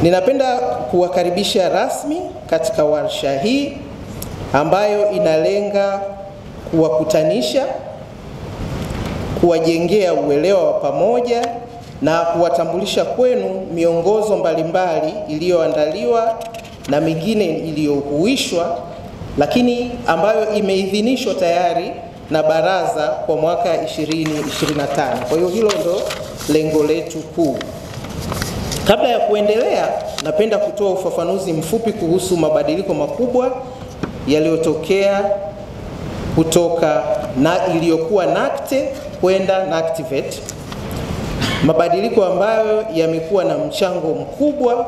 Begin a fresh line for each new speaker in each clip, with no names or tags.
Ninapenda kuwakaribisha rasmi katika warsha hii ambayo inalenga kuwakutanisha, kuwajengea uelewa wa pamoja na kuwatambulisha kwenu miongozo mbalimbali iliyoandaliwa na mingine iliyohuishwa, lakini ambayo imeidhinishwa tayari na baraza kwa mwaka 2025. Kwa hiyo hilo ndo lengo letu kuu. Kabla ya kuendelea, napenda kutoa ufafanuzi mfupi kuhusu mabadiliko makubwa yaliyotokea kutoka iliyokuwa NACTE kwenda NACTIVATE. Mabadiliko ambayo yamekuwa na mchango mkubwa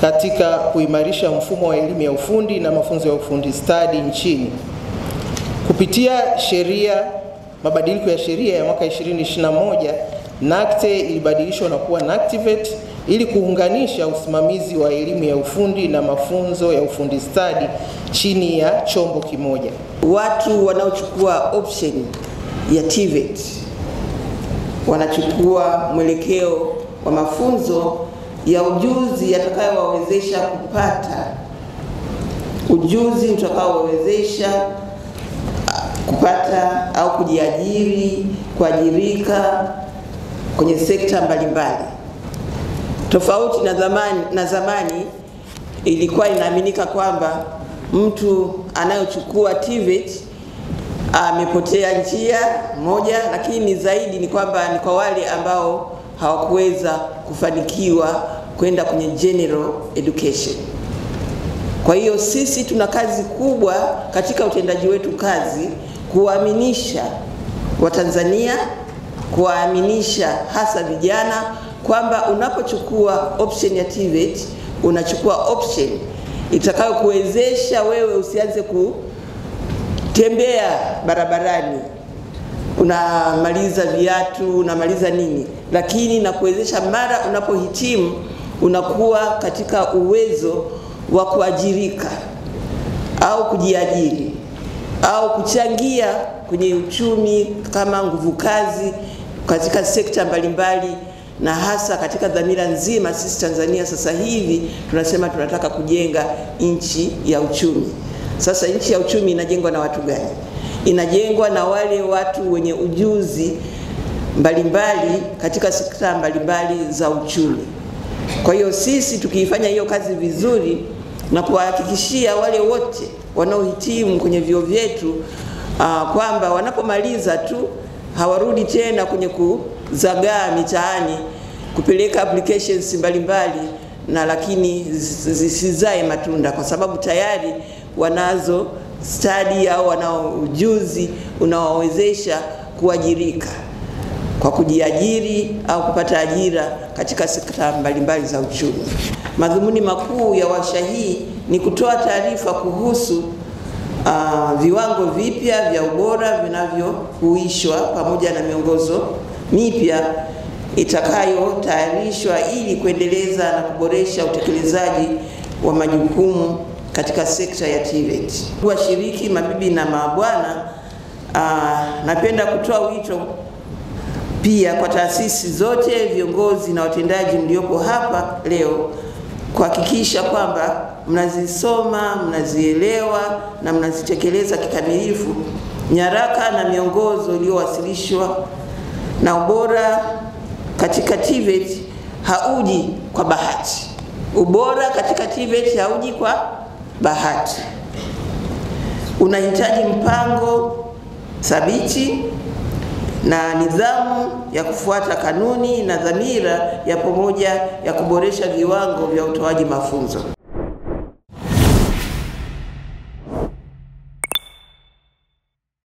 katika kuimarisha mfumo wa elimu ya ufundi na mafunzo ya ufundi stadi nchini. Kupitia mabadiliko ya sheria ya mwaka 2021, NACTE ilibadilishwa na kuwa NACTIVATE ili kuunganisha usimamizi wa elimu ya ufundi na mafunzo ya ufundi stadi chini ya chombo kimoja.
Watu wanaochukua option ya TVET wanachukua mwelekeo wa mafunzo ya ujuzi yatakayowawezesha kupata ujuzi utakaowawezesha kupata au kujiajiri, kuajirika kwenye sekta mbalimbali. Tofauti na zamani ilikuwa inaaminika kwamba mtu anayochukua TVET amepotea njia moja, lakini zaidi ni kwamba ni kwa wale ambao hawakuweza kufanikiwa kwenda kwenye general education. Kwa hiyo sisi tuna kazi kubwa katika utendaji wetu kazi kuwaaminisha Watanzania, kuwaaminisha hasa vijana kwamba unapochukua option ya TVET unachukua option itakayokuwezesha wewe usianze kutembea barabarani unamaliza viatu, unamaliza nini, lakini na kuwezesha mara unapohitimu unakuwa katika uwezo wa kuajirika au kujiajiri au kuchangia kwenye uchumi kama nguvu kazi katika sekta mbalimbali, na hasa katika dhamira nzima sisi Tanzania sasa hivi tunasema tunataka kujenga nchi ya uchumi. Sasa nchi ya uchumi inajengwa na watu gani? Inajengwa na wale watu wenye ujuzi mbalimbali katika sekta mbalimbali za uchumi. Kwa hiyo sisi tukiifanya hiyo kazi vizuri na kuhakikishia wale wote wanaohitimu kwenye vyuo vyetu kwamba wanapomaliza tu hawarudi tena kwenye kuzagaa mitaani kupeleka applications mbalimbali na lakini zisizae matunda, kwa sababu tayari wanazo study au wanao ujuzi unaowawezesha kuajirika kwa kujiajiri au kupata ajira katika sekta mbalimbali za uchumi. Madhumuni makuu ya warsha hii ni kutoa taarifa kuhusu viwango vipya vya ubora vinavyohuishwa pamoja na miongozo mipya itakayotayarishwa ili kuendeleza na kuboresha utekelezaji wa majukumu katika sekta ya TVET. Washiriki, mabibi na mabwana, napenda kutoa wito pia kwa taasisi zote, viongozi na watendaji mliopo hapa leo kuhakikisha kwamba mnazisoma, mnazielewa na mnazitekeleza kikamilifu nyaraka na miongozo iliyowasilishwa. Na ubora katika TVET hauji kwa bahati. Ubora katika TVET hauji kwa bahati. Unahitaji mpango thabiti na nidhamu ya kufuata kanuni na dhamira ya pamoja ya kuboresha viwango vya utoaji mafunzo.